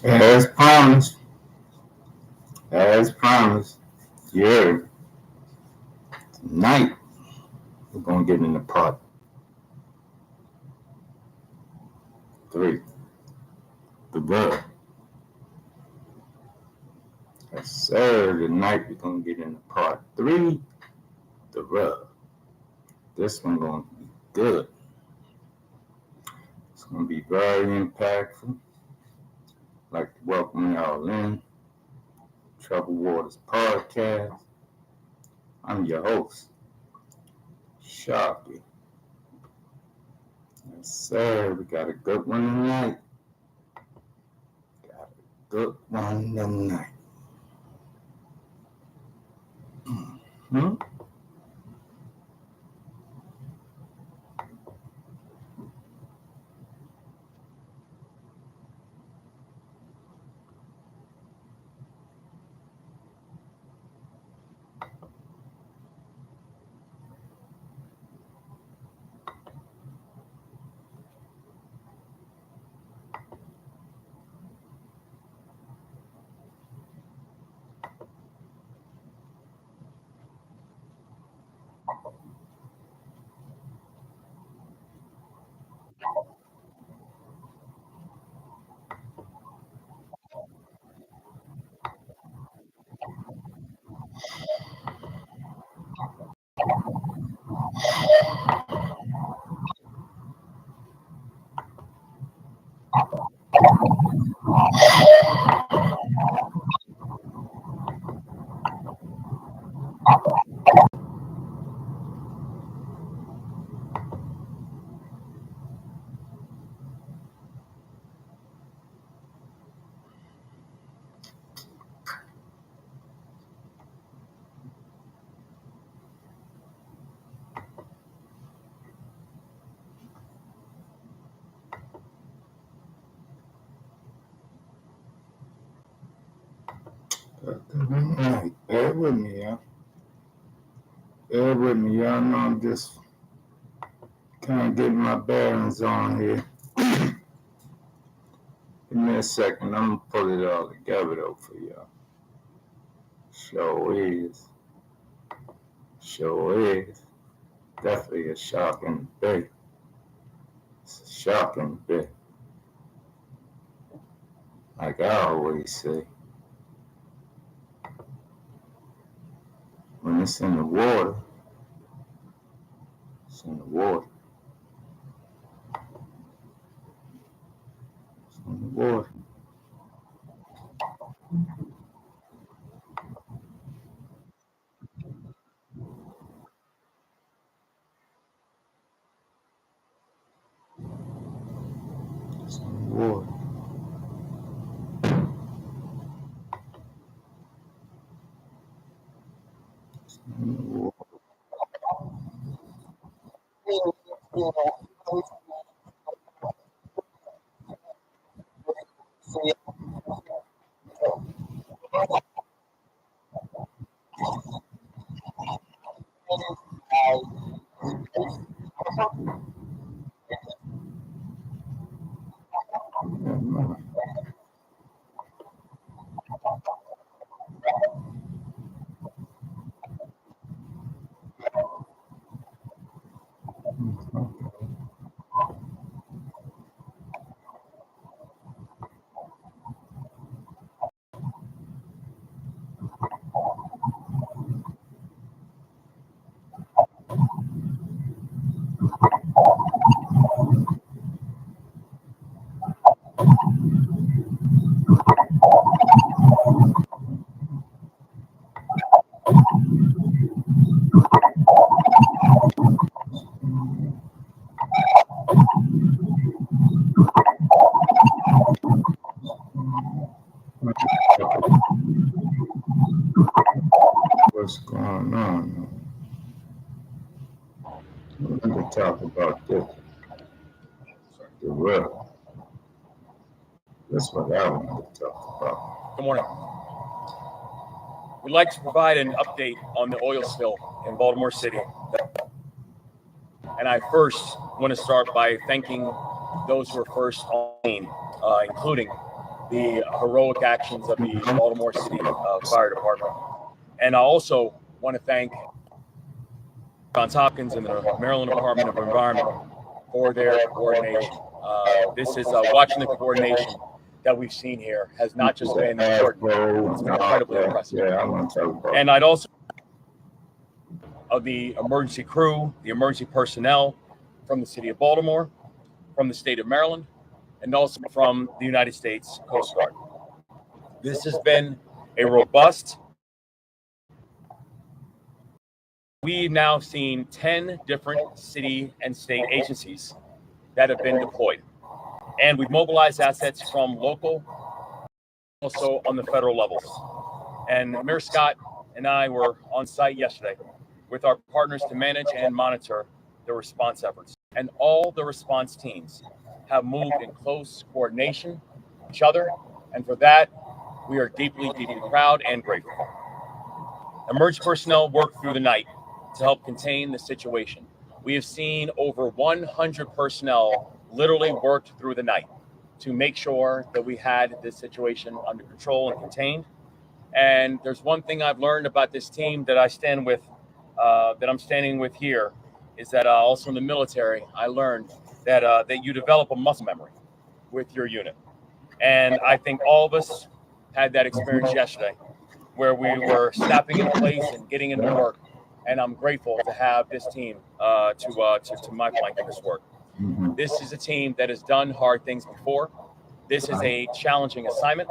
As promised, as promised, yeah, tonight we're gonna get into part 3, the rub. Yes, sir. Tonight we're gonna get into part 3, the rub. This one gonna be good. It's gonna be very impactful. I'd like to welcome y'all in Troubled Waters Podcast. I'm your host, Sharky. Yes, sir. We got a good one tonight. Got a good one tonight. Hmm? Alright, bear with me, y'all. Bear with me, y'all know I'm just kind of getting my bearings on here. Give me a second, I'm gonna pull it all together though for y'all. Sure is. Sure is. Definitely a shocking day. It's a shocking day. Like I always say, when it's in the water, it's in the water. It's in the water. It's in the water. It's in the water. What's going on? We need to talk about this. The real. That's what I want to talk about. Good morning. We'd like to provide an update on the oil spill in Baltimore City. And I first want to start by thanking those who were first on scene, including the heroic actions of the Baltimore City Fire Department. And I also want to thank Johns Hopkins and the Maryland Department of Environment for their coordination. This is watching the coordination that we've seen here has not just been important, it's been incredibly impressive. Yeah, I want to talk about. And I'd also of the emergency crew, the emergency personnel from the city of Baltimore, from the state of Maryland, and also from the United States Coast Guard. This has been a robust. We've now seen 10 different city and state agencies that have been deployed. And we've mobilized assets from local, also on the federal levels. And Mayor Scott and I were on site yesterday with our partners to manage and monitor the response efforts. And all the response teams have moved in close coordination with each other. And for that, we are deeply, deeply proud and grateful. Emergency personnel worked through the night to help contain the situation. We have seen over 100 personnel literally worked through the night to make sure that we had this situation under control and contained. And there's one thing I've learned about this team that I stand with, that I'm standing with here, is that also in the military, I learned that that you develop a muscle memory with your unit. And I think all of us had that experience yesterday, where we were snapping in place and getting into work. And I'm grateful to have this team to my flank in this work. This is a team that has done hard things before. This is a challenging assignment,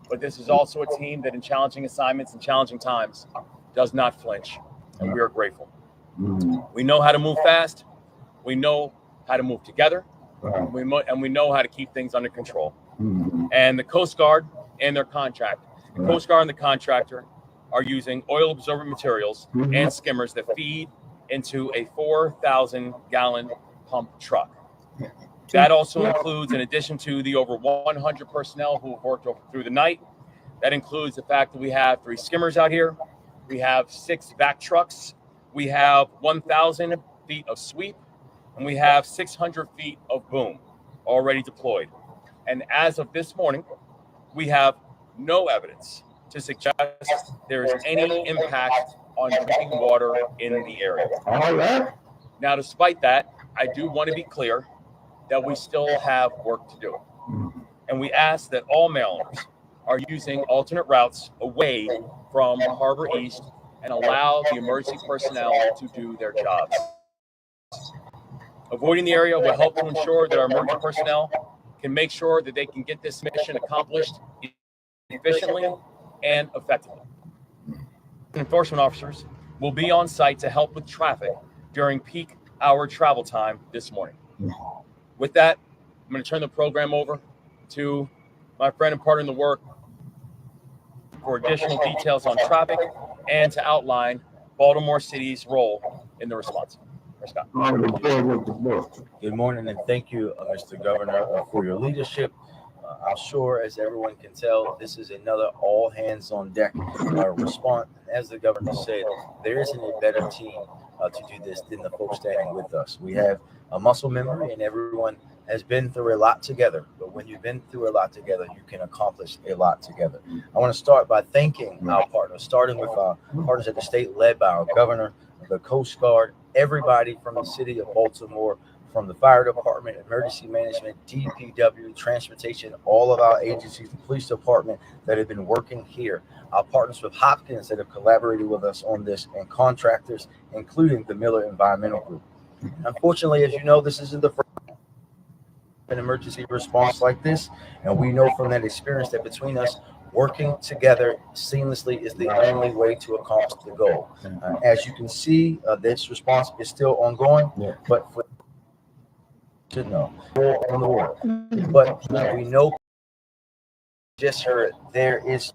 but this is also a team that in challenging assignments and challenging times does not flinch, and we are grateful. We know how to move fast. We know how to move together. And we know how to keep things under control. And the Coast Guard and their contract, the Coast Guard and the contractor are using oil absorbent materials and skimmers that feed into a 4,000-gallon pump truck. That also includes, in addition to the over 100 personnel who have worked through the night, that includes the fact that we have 3 skimmers out here, we have 6 vac trucks, we have 1,000 feet of sweep, and we have 600 feet of boom already deployed. And as of this morning, we have no evidence to suggest there is any impact on drinking water in the area. Now, despite that, I do want to be clear that we still have work to do. And we ask that all Marylanders are using alternate routes away from Harbor East and allow the emergency personnel to do their jobs. Avoiding the area will help to ensure that our emergency personnel can make sure that they can get this mission accomplished efficiently and effectively. Enforcement officers will be on site to help with traffic during peak hour travel time this morning. With that, I'm going to turn the program over to my friend and partner in the work for additional details on traffic and to outline Baltimore City's role in the response. Scott. Good morning, and thank you, Mr. Governor, for your leadership. I'm sure, as everyone can tell, this is another all hands on deck response. As the governor said, there isn't a better team to do this than the folks standing with us. We have a muscle memory, and everyone has been through a lot together. But when you've been through a lot together, you can accomplish a lot together. I want to start by thanking our partners, starting with our partners at the state, led by our governor, the Coast Guard, everybody from the city of Baltimore, from the fire department, emergency management, DPW, transportation, all of our agencies, the police department that have been working here. Our partners with Hopkins that have collaborated with us on this, and contractors, including the Miller Environmental Group. Unfortunately, as you know, this isn't the first an emergency response like this, and we know from that experience that between us, working together seamlessly is the only way to accomplish the goal. As you can see, this response is still ongoing, but for should know on the world. But we know, just heard, there is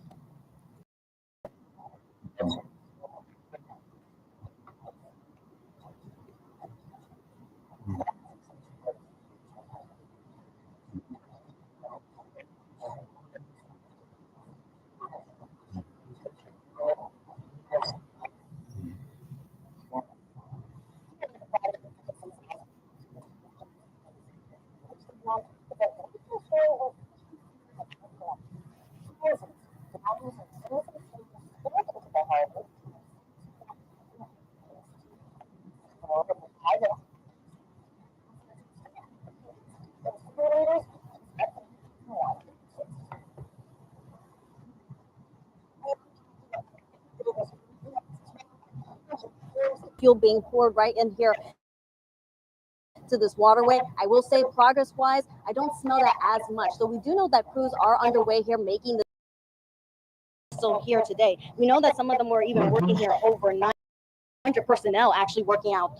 fuel being poured right in here to this waterway. I will say progress-wise, I don't smell that as much. So we do know that crews are underway here making the still here today. We know that some of them were even working here overnight. 100 personnel actually working out.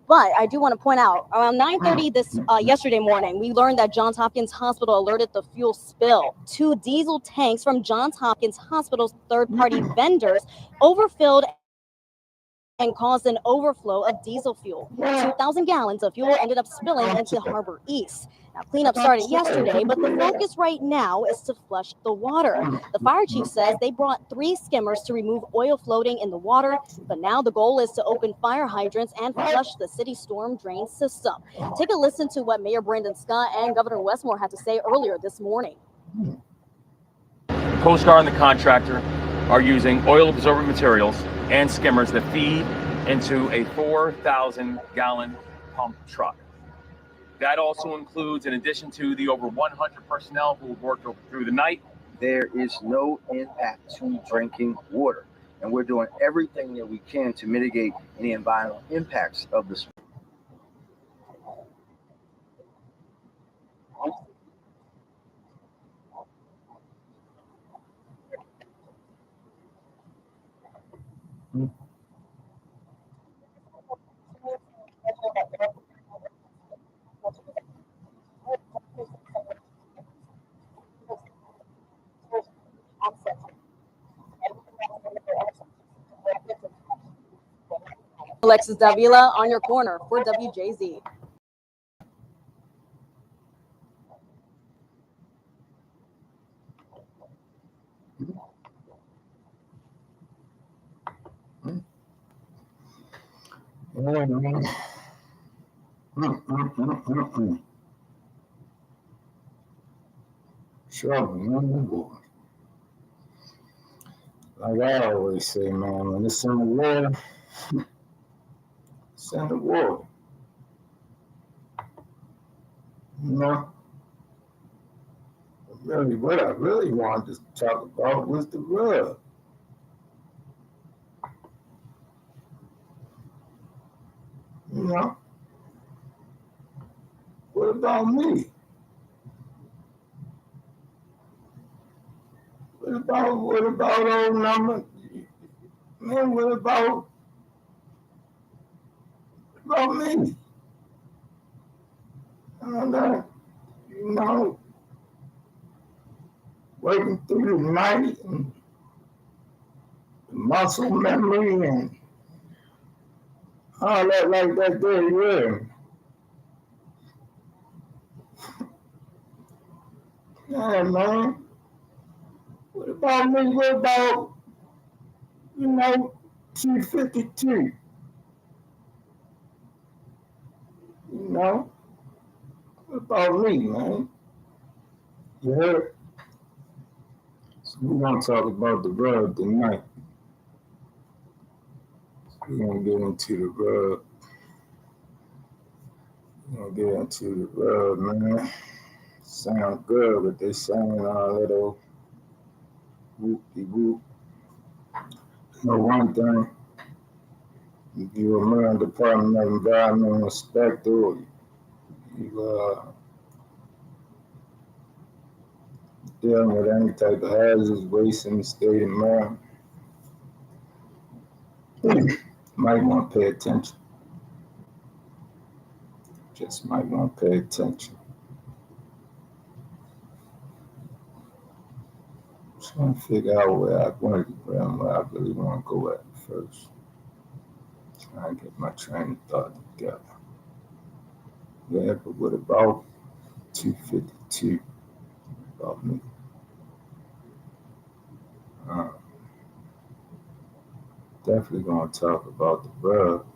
But I do want to point out, around 9:30 yesterday morning, we learned that Johns Hopkins Hospital alerted the fuel spill. 2 diesel tanks from Johns Hopkins Hospital's third-party vendors overfilled and caused an overflow of diesel fuel. 2,000 gallons of fuel ended up spilling into Harbor East. Now, cleanup started yesterday, but the focus right now is to flush the water. The fire chief says they brought 3 skimmers to remove oil floating in the water, but now the goal is to open fire hydrants and flush the city storm drain system. Take a listen to what Mayor Brandon Scott and Governor Westmore had to say earlier this morning. The Coast Guard and the contractor are using oil-absorbent materials and skimmers that feed into a 4,000-gallon pump truck. That also includes, in addition to the over 100 personnel who worked through the night, There is no impact to drinking water, and we're doing everything that we can to mitigate any environmental impacts of this. Alexis Davila on your corner for WJZ. Yeah, man. Trouble, man, boy. Like I always say, man, when it's in the water, it's in the water. You know? Really, what I really wanted to talk about was the rub. You know? What about me? What about old number? Man, what about me? And, you know, working through the night and the muscle memory and all that like that there, yeah. Yeah, man. What about me? What about, 252? You know? What about me, man? You heard? So we're gonna talk about the rub tonight. We're gonna get into the rub. Man. Sound good, but they saying all that old whoop-de-whoop. One thing, if you're a Maryland Department of Environmental Inspector, or you dealing with any type of hazardous waste in the state of Maryland, might want to pay attention. Just might want to pay attention. Trying to figure out where I really want to go at first. Trying to get my train of thought together. Yeah, but what about 252? About me? Definitely gonna talk about the rub.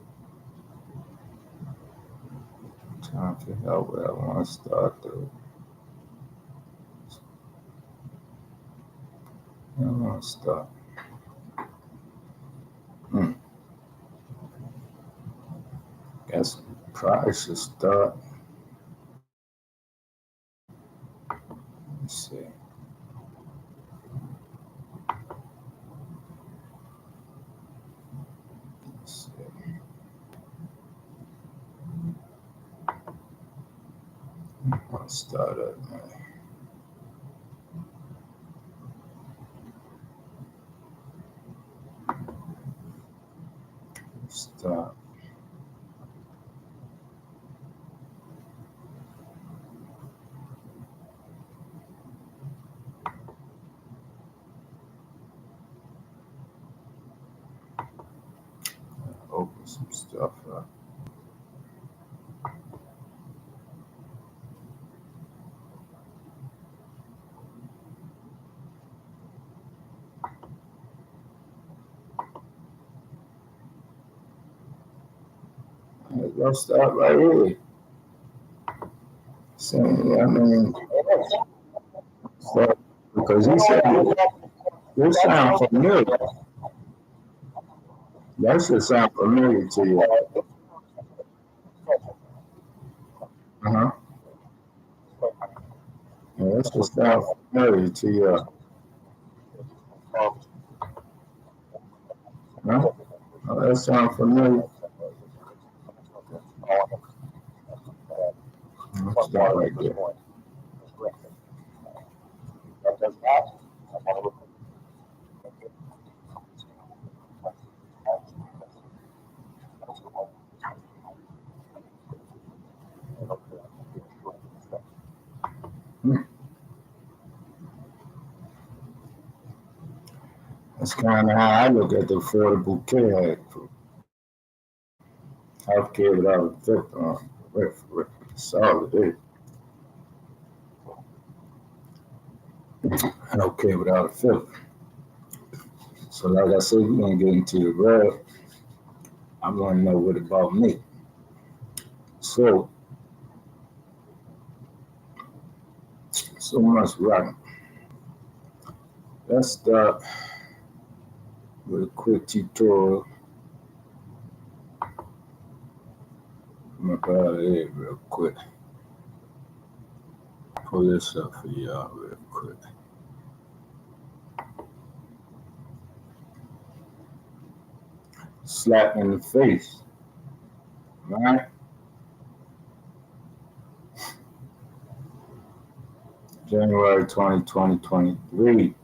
Trying to figure out where I want to start though. Where I want to start. Guess probably should start. Let's see. I'll start up, man. Stop. Open some stuff up. Let's start right here. Saying, I mean, so, because he said, this sound familiar. That should sound familiar to you. Uh-huh. Yeah, that should sound familiar to you. Huh? Oh, that sounds familiar. Let's start right there. That's kind of how I look at the Affordable Care Act. Healthcare without effect on that's all it is. I don't care without effect. So like I said, we're gonna get into the red. I want to know what about me. So much writing. Let's start with a quick tutorial. I'm gonna go out of here real quick. Pull this up for y'all real quick. Slap in the face. Right? January 2023.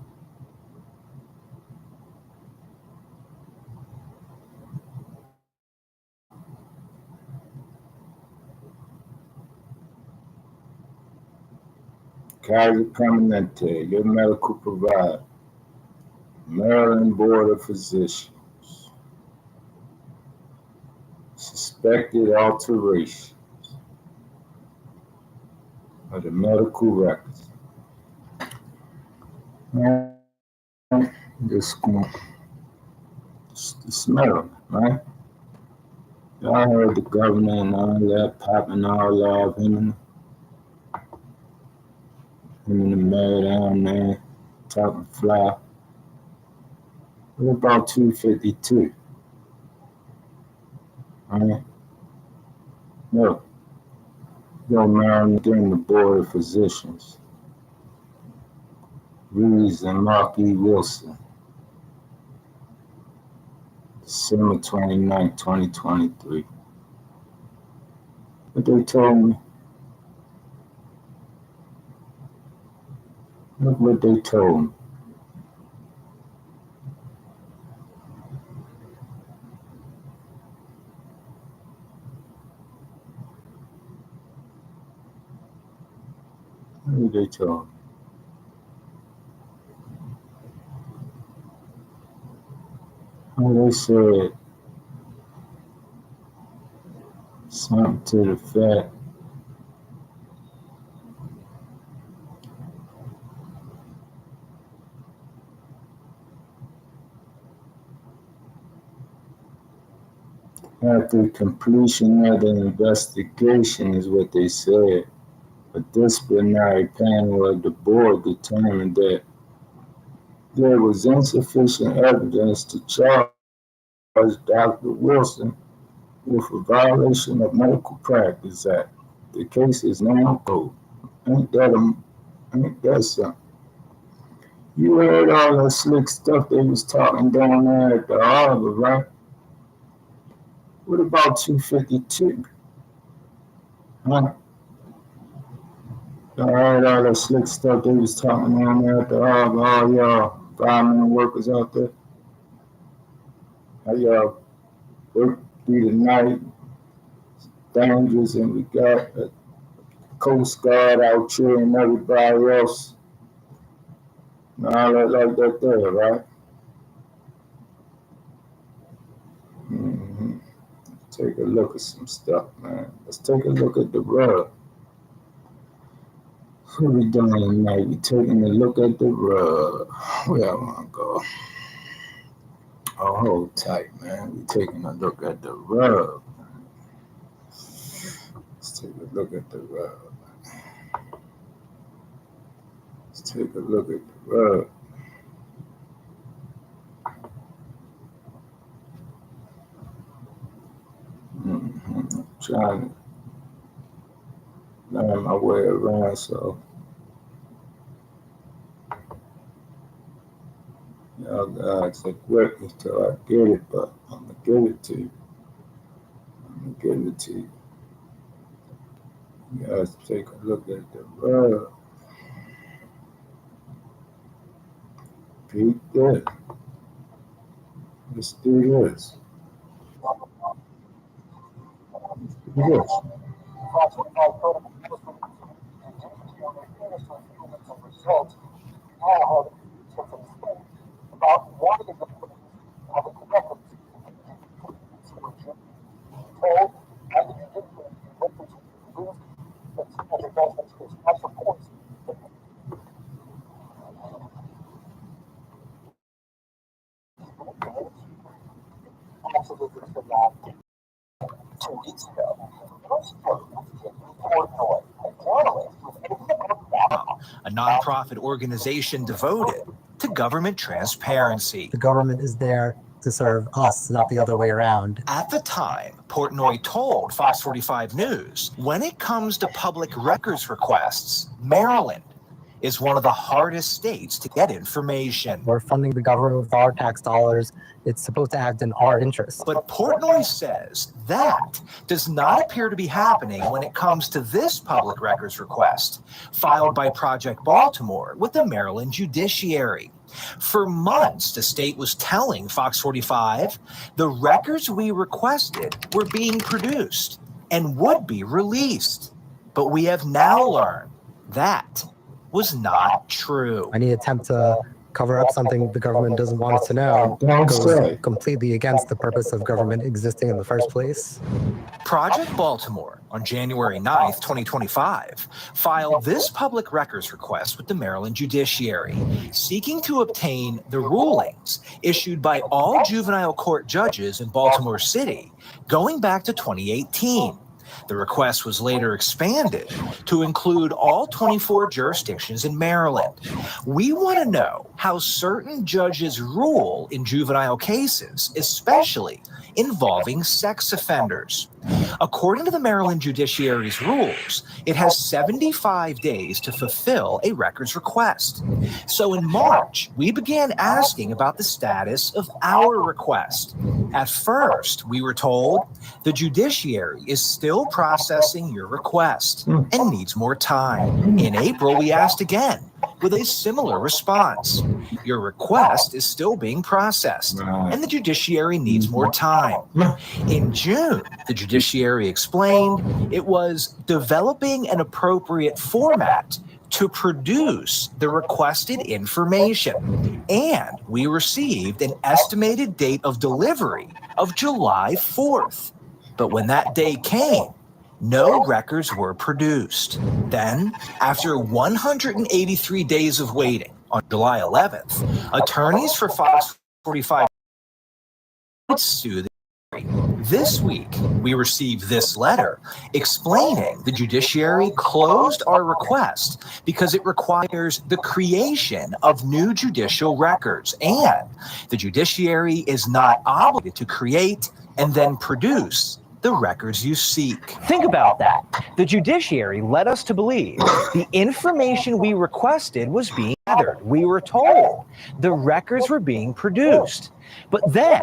Kaiser Permanente, your medical provider. Maryland Board of Physicians. Suspected alterations of the medical records. This smell, right? Y'all heard the governor and all that popping all off him and the mayor down there talking fly. What about 252? Right? No. Yo, Maryland during the Board of Physicians. Reeves and Mark E. Wilson. December 29, 2023. What they told me. Look what they told me. What did they tell me? They said something to the fact after completion of the investigation is what they said, a disciplinary panel of the board determined that there was insufficient evidence to charge Dr. Wilson with a violation of Medical Practice Act. The case is now closed. Ain't that something? You heard all that slick stuff they was talking down there at the harbor, right? What about 252? Huh? I heard all that slick stuff they was talking on there at the harbor, all y'all firemen workers out there. How y'all work through the night, dangerous, and we got the Coast Guard out here and everybody else. And all that like that there, right? Mm-hmm. Take a look at some stuff, man. Let's take a look at the rug. What we doing tonight? We taking a look at the rug. Where I wanna go? Oh, hold tight, man. We taking a look at the rug. Let's take a look at the rug. Let's take a look at the rug. Mm-hmm. Trying to learn my way around, so y'all guys are quick until I get it, but I'm gonna give it to you. I'm gonna give it to you. You guys take a look at the rug. Peep this. Let's do this. Let's do this. A nonprofit organization devoted to government transparency. The government is there to serve us, not the other way around. At the time, Portnoy told Fox 45 News, when it comes to public records requests, Maryland is one of the hardest states to get information. We're funding the government with our tax dollars. It's supposed to act in our interest. But Portnoy says that does not appear to be happening when it comes to this public records request filed by Project Baltimore with the Maryland judiciary. For months, the state was telling Fox 45 the records we requested were being produced and would be released. But we have now learned that was not true. Any attempt to cover up something the government doesn't want us to know Don't goes say. completely against the purpose of government existing in the first place. Project Baltimore, on January 9th, 2025, filed this public records request with the Maryland judiciary, seeking to obtain the rulings issued by all juvenile court judges in Baltimore City going back to 2018. The request was later expanded to include all 24 jurisdictions in Maryland. We want to know how certain judges rule in juvenile cases, especially involving sex offenders. According to the Maryland judiciary's rules, it has 75 days to fulfill a records request. So in March, we began asking about the status of our request. At first, we were told the judiciary is still processing your request and needs more time. In April, we asked again with a similar response. Your request is still being processed, and the judiciary needs more time. In June, the judiciary explained it was developing an appropriate format to produce the requested information, and we received an estimated date of delivery of July 4th. But when that day came, no records were produced. Then, after 183 days of waiting, on July 11th, attorneys for Fox 45 would sue the judiciary. This week, we received this letter explaining the judiciary closed our request because it requires the creation of new judicial records, and the judiciary is not obligated to create and then produce the records you seek. Think about that. The judiciary led us to believe the information we requested was being gathered. We were told the records were being produced. But then,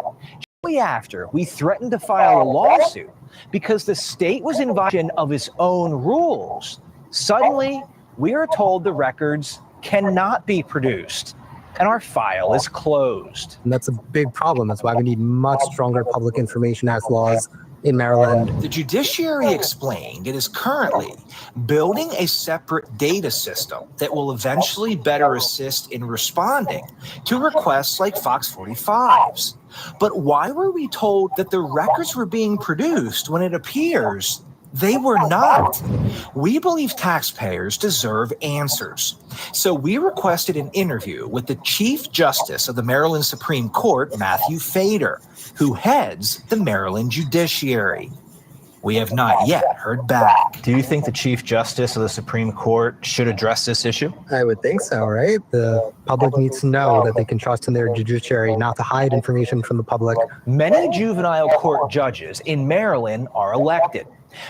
shortly after, we threatened to file a lawsuit because the state was in violation of its own rules. Suddenly, we are told the records cannot be produced and our file is closed. And that's a big problem. That's why we need much stronger public information act laws in Maryland. The judiciary explained it is currently building a separate data system that will eventually better assist in responding to requests like Fox 45's. But why were we told that the records were being produced when it appears they were not? We believe taxpayers deserve answers. So we requested an interview with the Chief Justice of the Maryland Supreme Court, Matthew Fader, who heads the Maryland Judiciary. We have not yet heard back. Do you think the Chief Justice of the Supreme Court should address this issue? I would think so, right? The public needs to know that they can trust in their judiciary not to hide information from the public. Many juvenile court judges in Maryland are elected.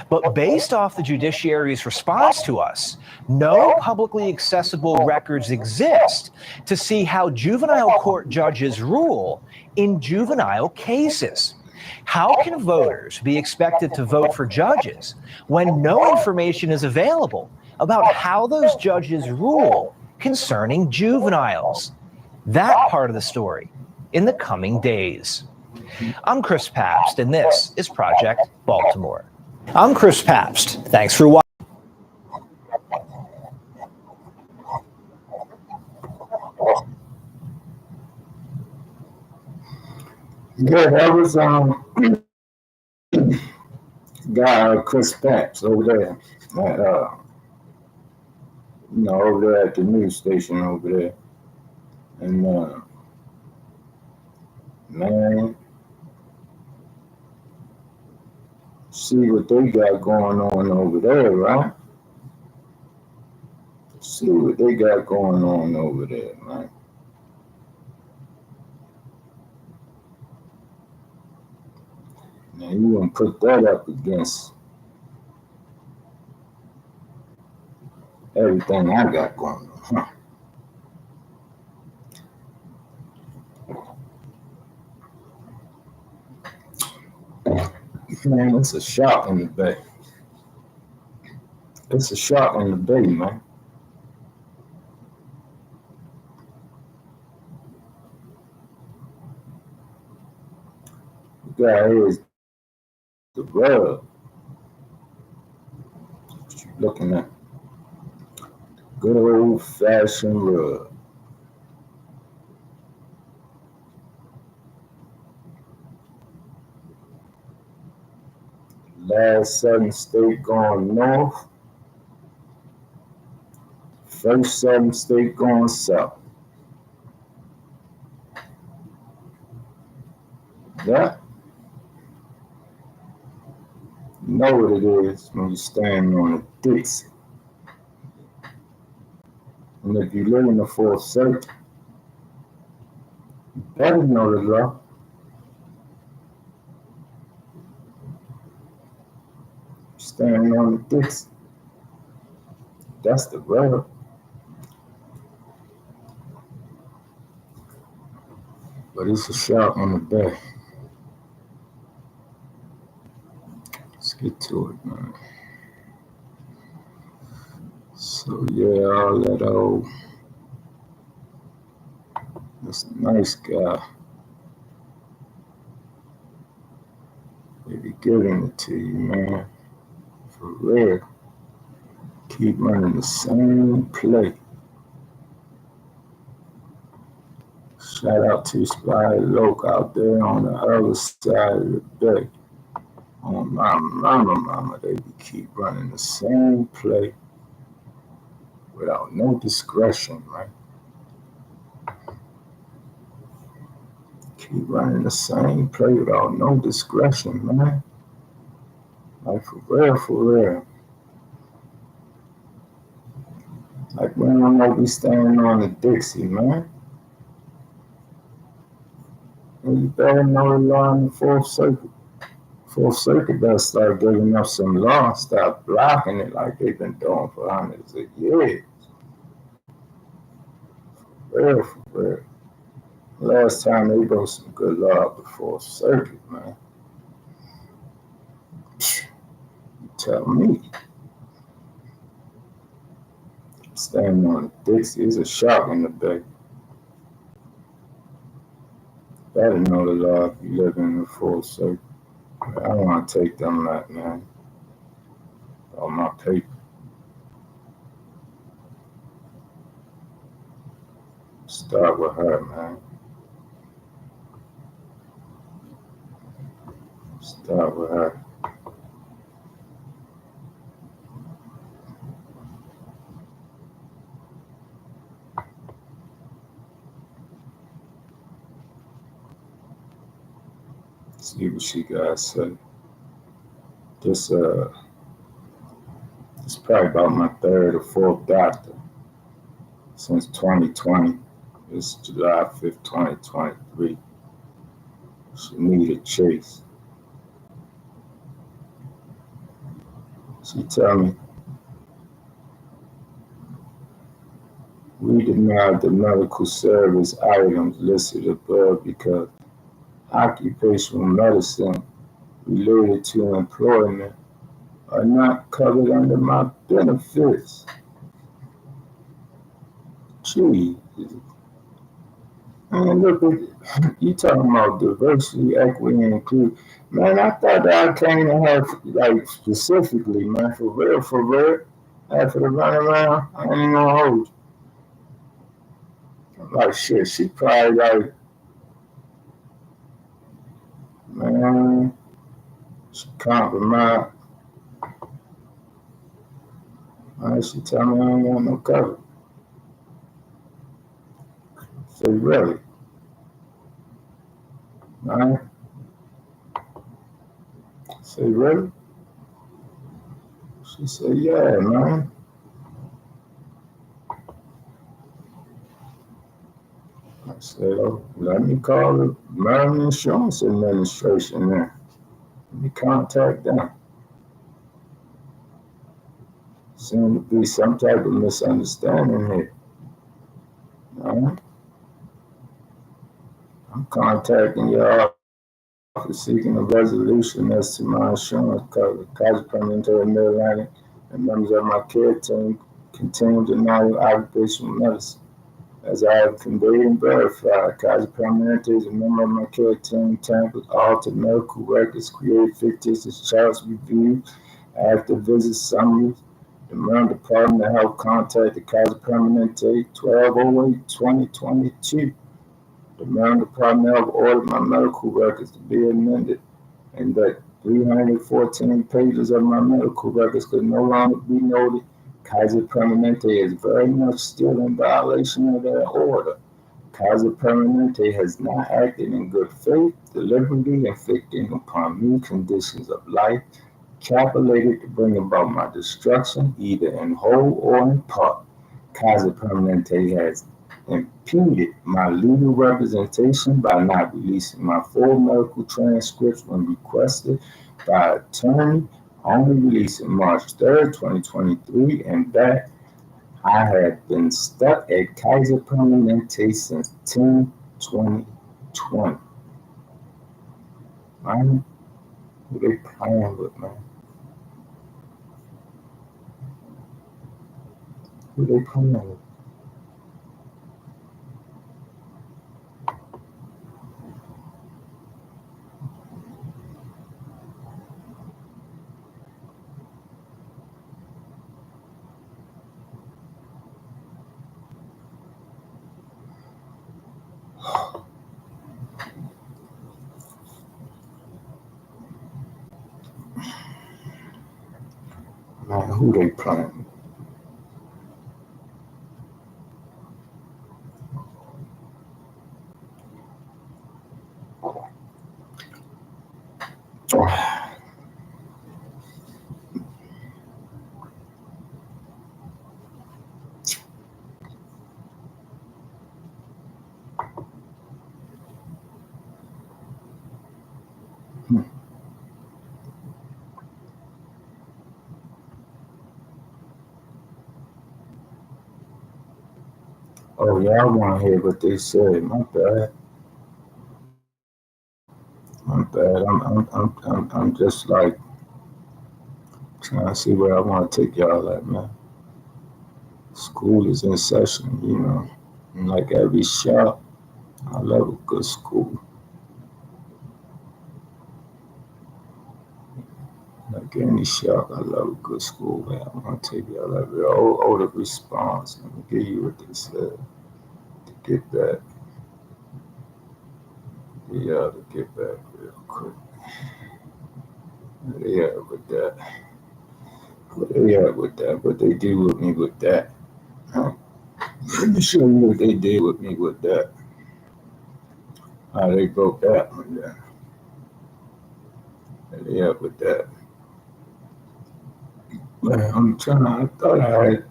But based off the judiciary's response to us, no publicly accessible records exist to see how juvenile court judges rule in juvenile cases. How can voters be expected to vote for judges when no information is available about how those judges rule concerning juveniles? That part of the story in the coming days. I'm Chris Pabst, and this is Project Baltimore. I'm Chris Pabst. Thanks for watching. Yeah, that was guy Chris Pabst over there. Over there at the news station over there. And man, see what they got going on over there, right? See what they got going on over there, man. Now you want to put that up against everything I got going on, huh? Man, it's a shot in the bay. It's a shot in the bay, man. The guy is the rub. What you looking at? Good old fashioned rub. Last Southern state going north. First Southern state going south. That, you know what it is when you're standing on a Dixie. And if you live in the Fourth Circuit, you better know the law. Standing on the Dixie. That's the rub. But it's a shot on the bay. Let's get to it, man. So yeah, all that old, this nice guy, they be giving it to you, man. For real. Keep running the same play. Shout out to Spy Loke out there on the other side of the bay. On my mama, they keep running the same play without no discretion, right? Keep running the same play without no discretion, man. Like for real. Like when I'm gonna be standing on the Dixie, man. And you better know the law in the Fourth Circuit. Fourth Circuit better start giving up some law, stop blocking it like they've been doing for hundreds of years. For real. Last time they wrote some good law at the Fourth Circuit, man. You tell me. Standing on the Dixie. There's a shark in the bay. Better know the law if you live in the full circle. I don't want to take them out, man. On my paper. Start with her, man. Start with her. See what she got to say. This it's probably about my third or fourth doctor since 2020. It's July 5th, 2023. Shanita Chase. She tell me, we denied the medical service items listed above because occupational medicine related to employment are not covered under my benefits. Gee, man, look at you talking about diversity, equity, and inclusion. Man, I thought that I came to her like specifically, man, for real. After the run around, I ain't even gonna hold you. I'm like, shit, she probably like, man, she compromised. Man, she tell me I ain't want no cover. Say, really? Man? Say, really? She said, yeah, man. I said, oh, let me call the Maryland Insurance Administration there. Let me contact them. Seems to be some type of misunderstanding here. Right? I'm contacting your office seeking a resolution as to my insurance cover. Kaiser Permanente of Mid-Atlantic and members of my care team continue to deny occupational medicine. As I have conveyed and verified, Kaiser Permanente is a member of my care team, tampered, altered medical records, created fictitious charts, reviewed after visit summaries. The Maryland Department of Health contacted Kaiser Permanente 12/08/2022. The Maryland Department of Health ordered my medical records to be amended, and that 314 pages of my medical records could no longer be noted. Kaiser Permanente is very much still in violation of their order. Kaiser Permanente has not acted in good faith, deliberately inflicting upon me conditions of life calculated to bring about my destruction, either in whole or in part. Kaiser Permanente has impeded my legal representation by not releasing my full medical transcripts when requested by attorney, only released in March 3rd, 2023, and that I have been stuck at Kaiser Permanente since 10/2020. Man, who they playing with, man? Who they playing with? Man, who they playing with? Oh, y'all want to hear what they said? My bad. I'm just like trying to see where I want to take y'all at, man. School is in session, you know. And like every shop, I love a good school. Like any shop, I love a good school, man. I'm gonna take you. I love it. Oh, the response. Let me give you what they said to get back. Yeah, to get back real quick. Yeah, with that. Yeah, with that. What they do with me with that. Let me show you what they did with me with that. How they broke that one down. Yeah, with that. Man, I'm trying. I thought I had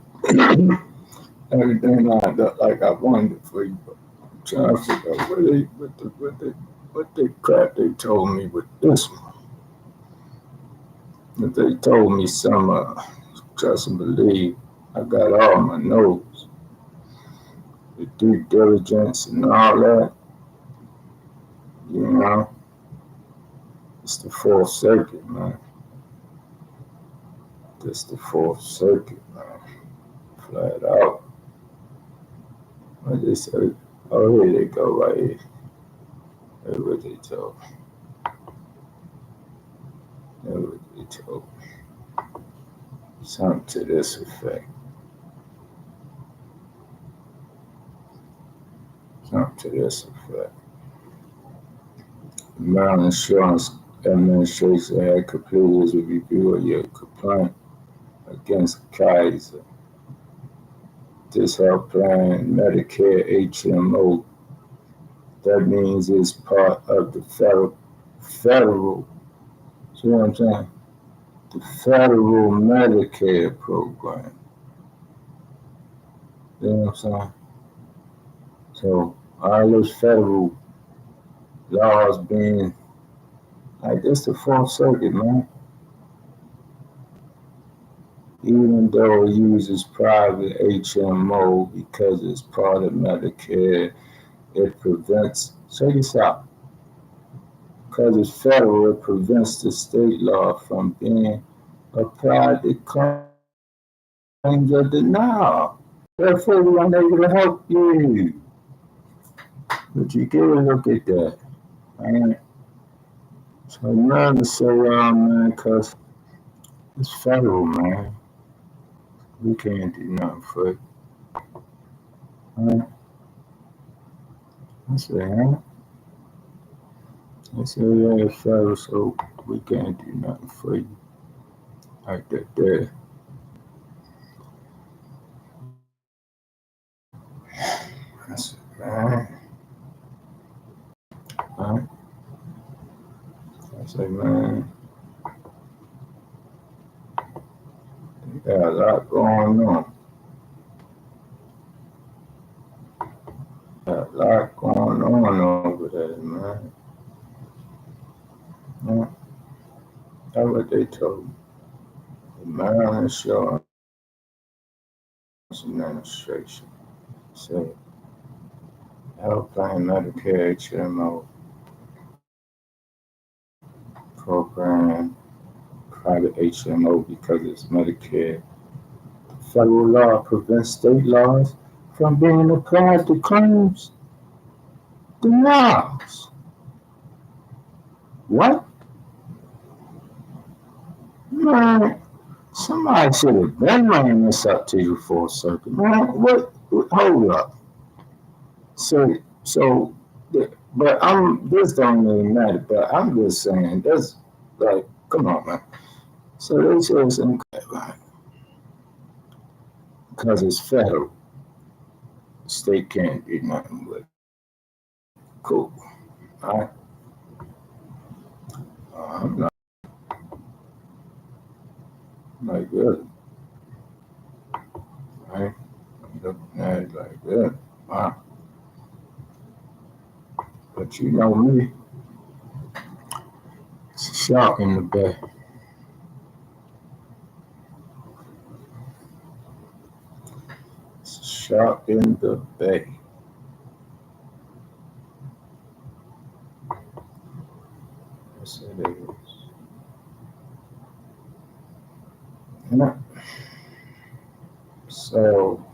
everything lined up like I wanted it for you. But I'm trying to figure out what they crap they told me with this one. If they told me some, trust and believe, I got all my notes, the due diligence and all that. You know, it's the Fourth Circuit, man. It's the Fourth Circuit, man. Flat out. What they say? Oh, here they go, right here. That's what they told me. That's what they told me. Something to this effect. Something to this effect. The Maryland Insurance Administration had completed its review of your complaint against Kaiser. This health plan, Medicare HMO, that means it's part of the federal, see what I'm saying? The federal Medicare program. You know what I'm saying? So all those federal laws being like this, the Fourth Circuit, man. Even though it uses private HMO because it's part of Medicare, it prevents, check this out, because it's federal, it prevents the state law from being applied to claims of denial. Therefore, we're unable to help you. But you get a look at that, man. So learn to say, man, because it's federal, man. We can't do nothing for it. Right? I say, huh? I say, yeah, it's federal, so we can't do nothing for you. Like that there. I said, man. Right? I say, man, they got a lot going on. Got a lot going on over there, man. Yeah. That's what they told me. The Maryland Insurance Administration said, health plan Medicare HMO program, private HMO because it's Medicare. Federal law prevents state laws from being applied to claims denials. What? Man, somebody should have been running this up to you, Fourth Circuit. Man, what? Hold up. So, but this don't even matter, but I'm just saying, that's like, come on, man. So they said something, right? Because it's federal. The state can't do nothing with it. Cool. All right. I'm not like that. Right? I'm looking at it like that. Wow. But you know me, it's a shark in the bay. It's a shark in the bay. Yes, it is. Yeah. So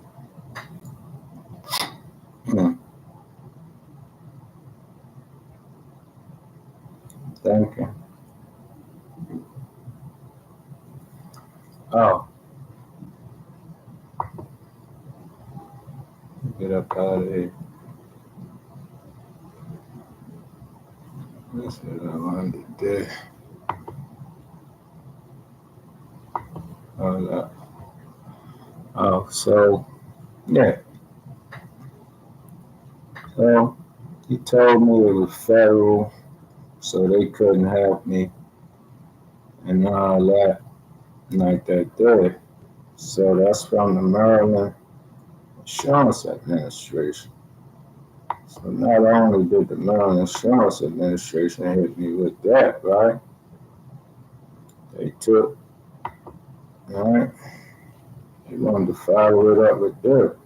get up out of here. This is under there. Oh, so yeah. So he told me it was federal, so they couldn't help me and all that, like that there. So that's from the Maryland Insurance Administration. So not only did the Maryland Insurance Administration hit me with that, right? They took, all right, they wanted to follow it up with that.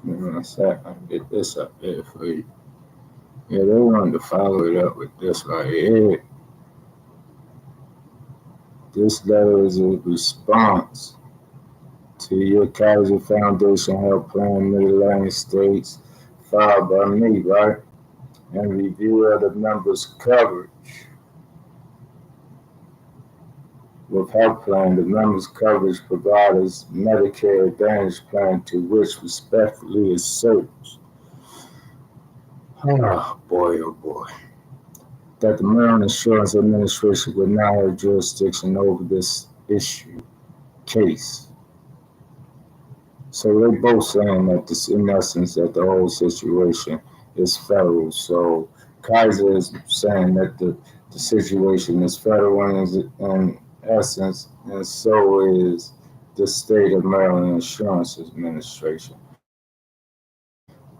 Give me a sec, I can get this up there for you. Yeah, they wanted to follow it up with this right here. This letter is a response to your Kaiser Foundation Health Plan, Mid-Atlantic States, filed by me, right? And review of the members' coverage. With health plan, the members' coverage providers Medicare Advantage plan to which respectfully asserts, oh boy, that the Maryland Insurance Administration would not have jurisdiction over this issue case. So they're both saying that this, in essence, that the whole situation is federal. So Kaiser is saying that the situation is federal in essence, and so is the state of Maryland Insurance Administration.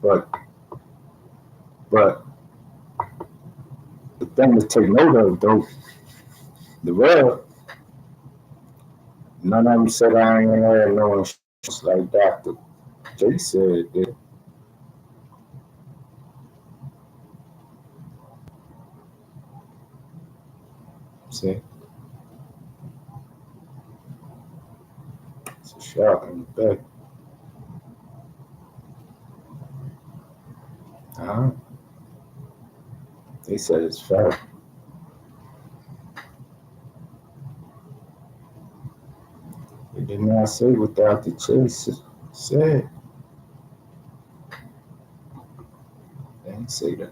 But the thing to take note of, though, the real, none of them said I ain't gonna have no insurance like Dr. J said that. See? It's a shot in the back. They said it's federal. They did not say what Dr. Chase said. They didn't say that.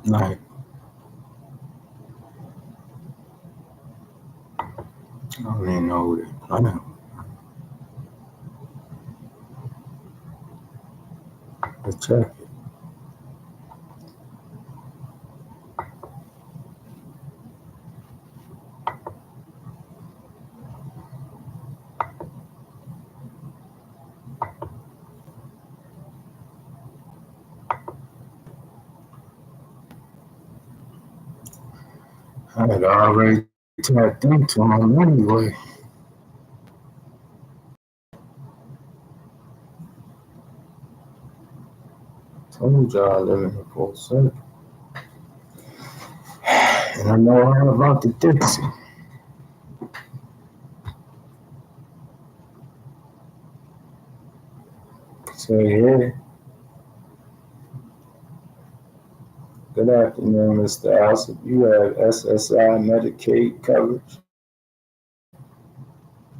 Right. I don't even know who they are. I know. Let's check it. I had already tapped into them anyway. Told y'all I live in the full circle. And I know all about the Dixie. So yeah. Good afternoon, Mr. House. If you have SSI Medicaid coverage,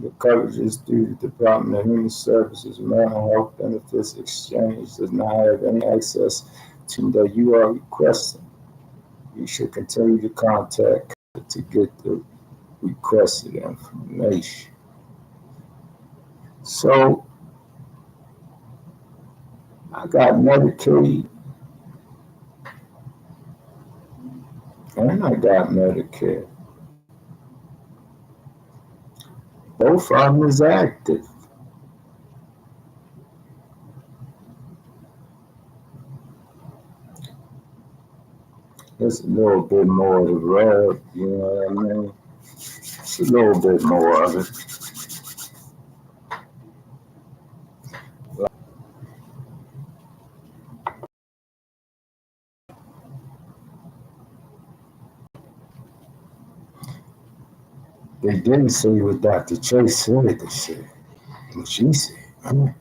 your coverage is through the Department of Human Services. Maryland Health Benefits Exchange does not have any access to that you are requesting. You should continue to contact to get the requested information. So, I got Medicaid and I got Medicare. Both of them is active. It's a little bit more of the rub, you know what I mean? It's a little bit more of it. They didn't say what Dr. Chase said they said. What she said. I mean,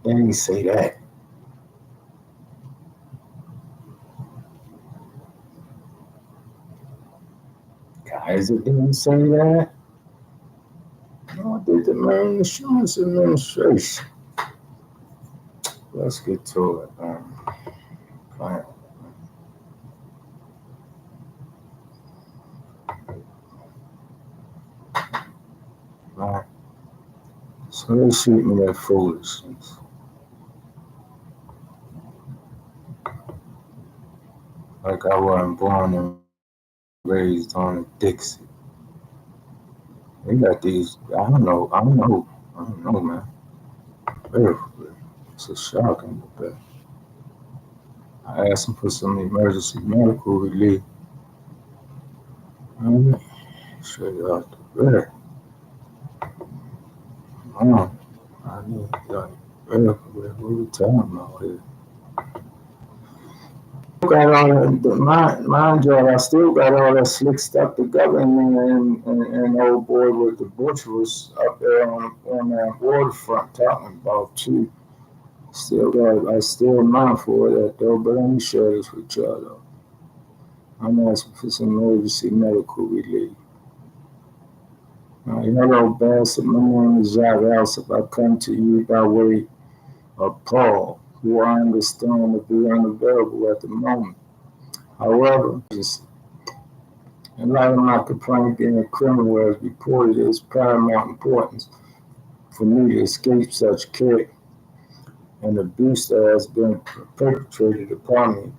They ain't say that. Kaiser didn't say that. No, did the Maryland Insurance Administration. Let's get to it, man. Fine. Right. So they shoot me that foolishness. Like I wasn't born and raised on a Dixie. They got these, I don't know, man. It's a shocking bit. I asked them for some emergency medical relief. Straight out the bed. Man, I need what we talking about here? Got all that, mind you, I still got all that slick stuff together, and old boy with the butcher was up there on that waterfront talking about too. I still mindful of that though, but let me share this with y'all though. I'm asking for some emergency medical relief. Hello, Bassett. My name is Jack Alsop. I come to you by way of Paul, who I understand to be unavailable at the moment. However, in light of my complaint being a criminal as reported, it is paramount importance for me to escape such care and abuse that has been perpetrated upon me.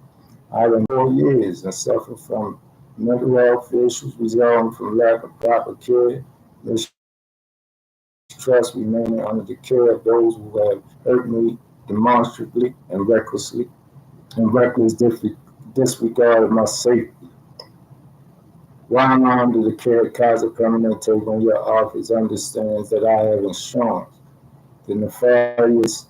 I've been 4 years and suffer from mental health issues resulting from lack of proper care, mistrust remaining under the care of those who have hurt me demonstrably and recklessly, and reckless disregard of my safety. While I'm under the care of Kaiser Permanente when your office understands that I have insurance, the nefarious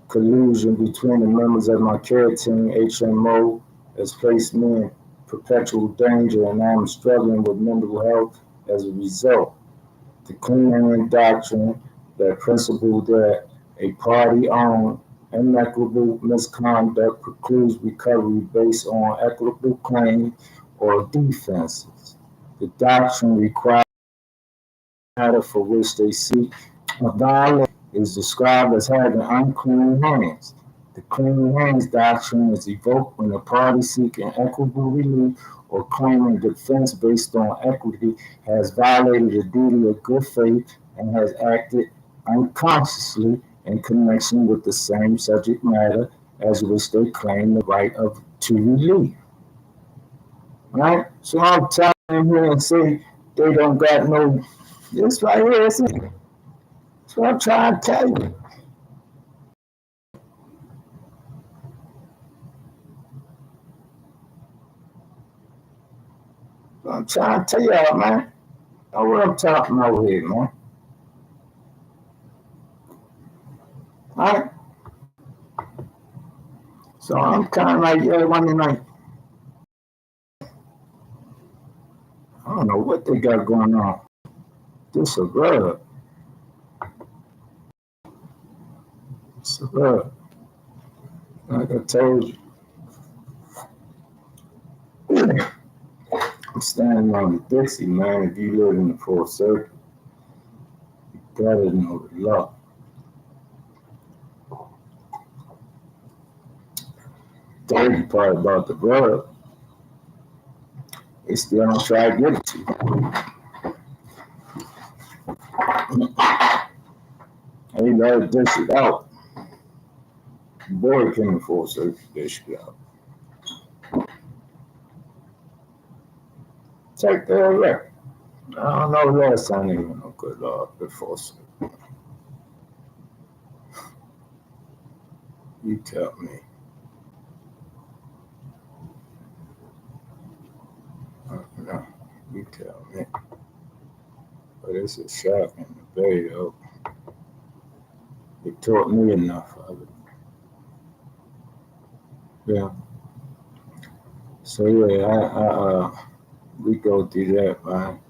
collusion between the members of my care team, HMO, has placed me in perpetual danger, and I am struggling with mental health as a result. The Clean doctrine, that principle that a party-owned inequitable misconduct precludes recovery based on equitable claims or defenses. The doctrine requires matter for which they seek a violation is described as having unclean hands. The clean hands doctrine is evoked when a party seeking equitable relief or claiming defense based on equity has violated the duty of good faith and has acted unconsciously in connection with the same subject matter as which they claim the right to relief. Right? So I'm telling them here and say they don't got no, this right here, that's what I'm trying to tell you. I'm trying to tell y'all, man. Know what I'm talking about here, man. All right? So I'm kind of like, wondering, like, I don't know what they got going on. This a rub. It's a rub. Like I told you. I'm standing on the Dixie, man. If you live in the Fourth Circuit, you gotta know the law. Dirty part about the rub, they still don't try to get it to you. They let it dish it out. The boy can afford to dish it out. Take their record. I don't know last time they were no good before. So. You tell me. No, you tell me. But it's a shock in the Bay, though. It taught me enough of it. Yeah. So yeah, we go through that, man.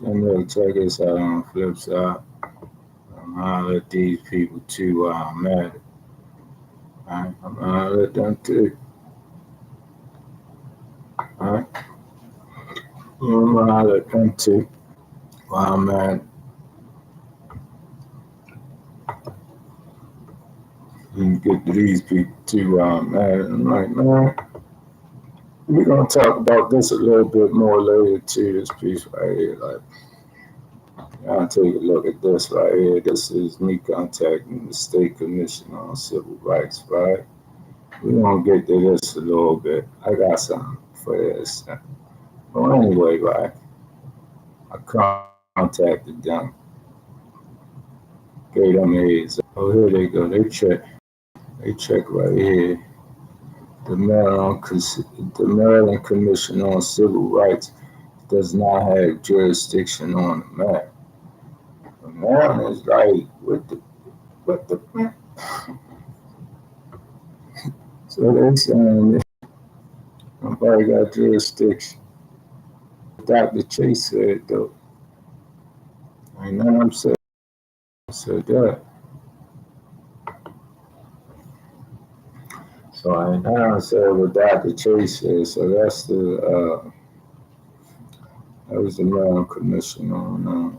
Then we'll check us out on the flip side. let these people too mad. I'm gonna let them too. Alright? I'm gonna let them too. While I'm mad. You get to these people too mad. I'm like, man, we're gonna talk about this a little bit more later too, this piece right here. Like, I'll take a look at this right here. This is me contacting the State Commission on Civil Rights, right? We're gonna get to this a little bit. I got something for this. Well, anyway, right? I contacted them. Gave them aids. Oh, here they go. They check right here. The Maryland Commission on Civil Rights does not have jurisdiction on the map. Maryland is like, what the So they're saying nobody got jurisdiction. Dr. Chase said though. And then I'm saying said that. So I now said what Dr. Chase said. So that's that was the Maryland Commission on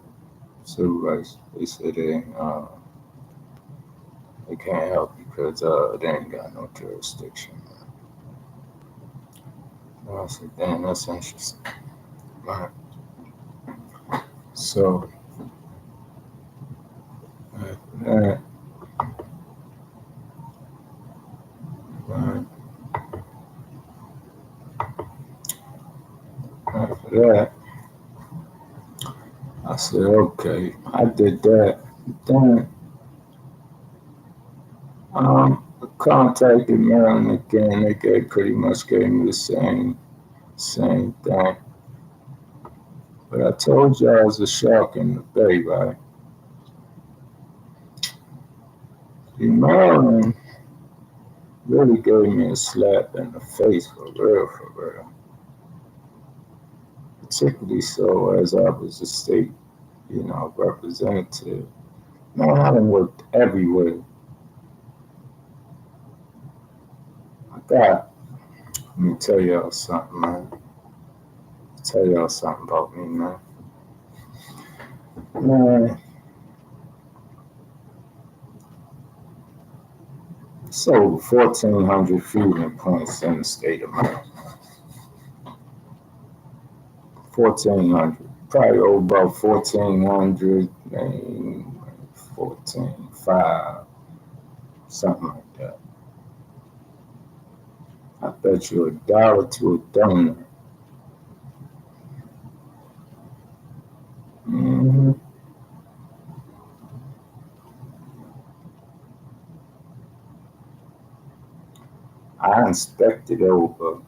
Civil Rights. They said they can't help because they ain't got no jurisdiction. And I said, damn, that's interesting. Right. So after that, right. After that, I said, okay, I did that. Then I contacted Maryland again. They pretty much gave me the same thing. But I told you I was a shark in the bay, right? See, Maryland really gave me a slap in the face for real. Particularly so as I was a state, representative. Man, I done worked everywhere. Let me tell y'all something, man. Tell y'all something about me, man. Man, so 1,400 fueling points in the state of Maryland. 1,400. Probably over about 1,400 and 14,500, something like that. I bet you $1 to a donut. Mm-hmm. I inspected over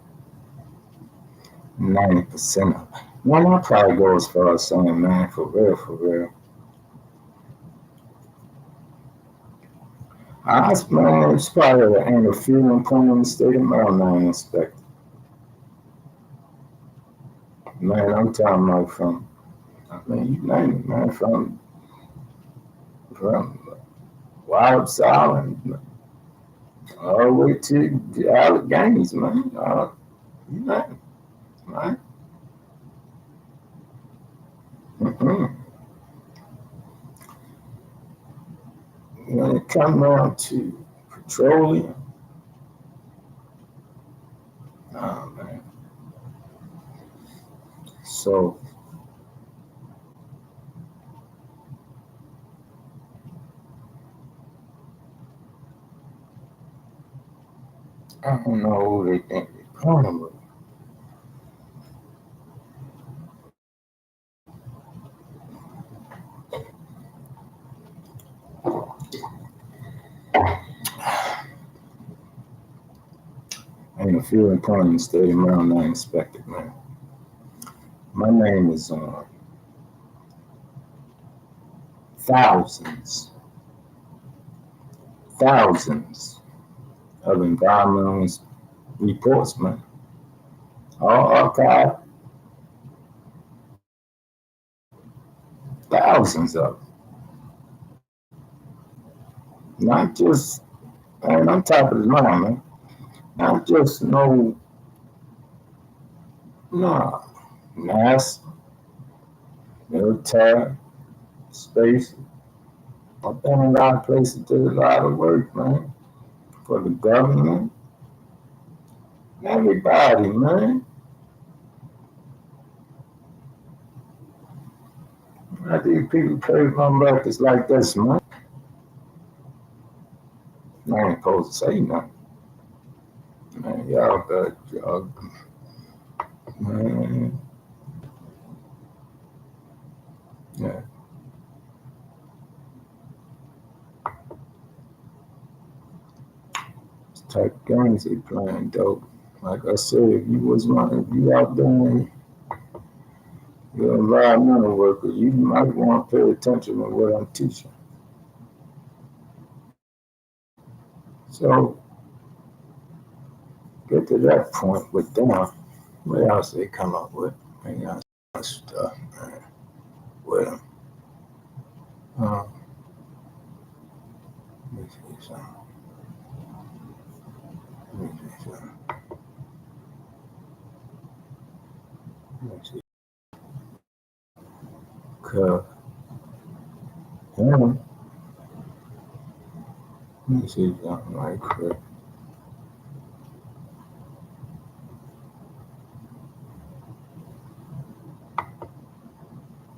90% of it. One, I probably go as far as saying, man, for real. Man, it's probably ain't a fueling point in the state of Maryland I ain't inspected. Man, I'm talking about from, you name it, man, from Wild Island all the way to the Alleghenies, man. You name it, right? Mm-hmm. When it comes down to petroleum, man. So I don't know who they think they're playing with. Ain't a fueling point in the state of Maryland I inspected, man. My name is on thousands of environmental reports, man. All archived. Thousands of them. Not just, man, I'm top of the line, man. Not just no, nah, NASA, military, space. I've been in a lot of places, did a lot of work, man, for the government. Everybody, man. I think people play my records like this, man. I ain't supposed to say nothing. Man, y'all got y'all, man. Yeah. This type of games they playing, dope. Like I said, if you out there, you're an environmental worker, you might want to pay attention to what I'm teaching. So, get to that point with them. What else they come up with? They got stuff, man, with them. Let me see something. Let me see something. Let me see. Cause him, let me see something right quick.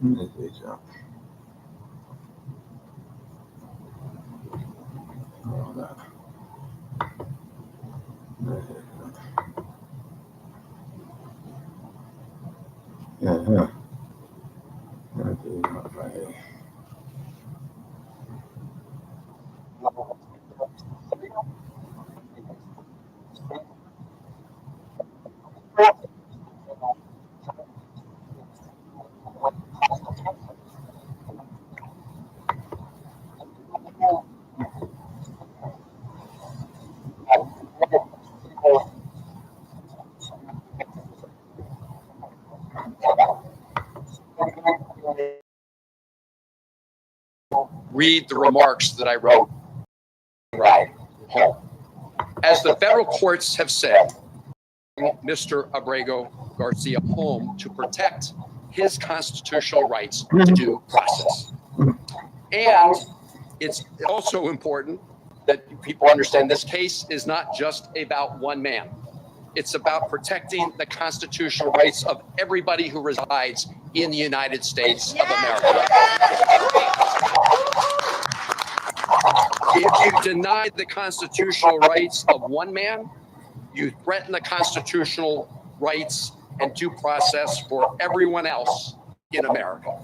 Let me see something. Hold on. Let me see something. Yeah. Let me see something right here. Read the remarks that I wrote. Right home. As the federal courts have said, Mr. Abrego Garcia home to protect his constitutional rights to due process. And it's also important that people understand this case is not just about one man. It's about protecting the constitutional rights of everybody who resides in the United States of America. If you deny the constitutional rights of one man, you threaten the constitutional rights and due process for everyone else in America.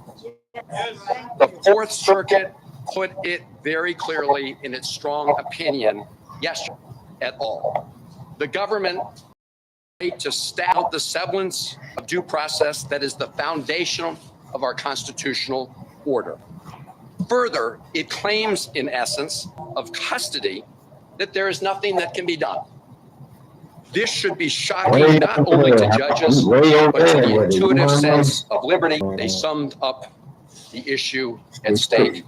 The Fourth Circuit put it very clearly in its strong opinion yesterday et al. The government to stamp out the semblance of due process that is the foundation of our constitutional order. Further, it claims, in essence, of custody that there is nothing that can be done. This should be shocking not only to judges, but to the intuitive sense of liberty. They summed up the issue at stake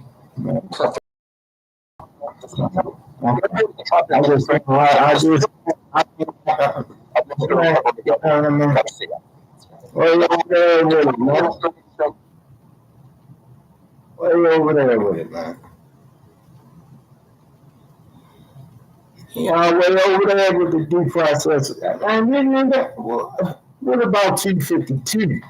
perfectly. Way over there with it, man. Way over there with the due process. And what about 252?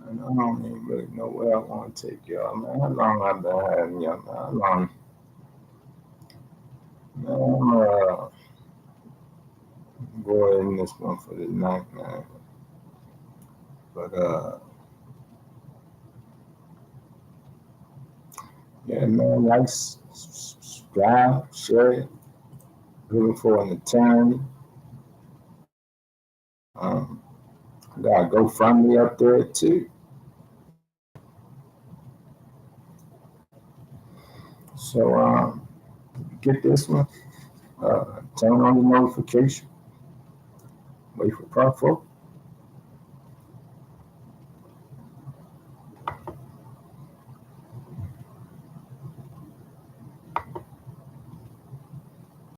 And I don't even really know where I want to take y'all, man. How long I've been having y'all, man? How long? Man, I'm going in this one for the night, man. But, yeah, man, like, subscribe, share it. Looking for an attorney. I got a GoFundMe up there, too. So get this one. Turn on the notification. Wait for proper.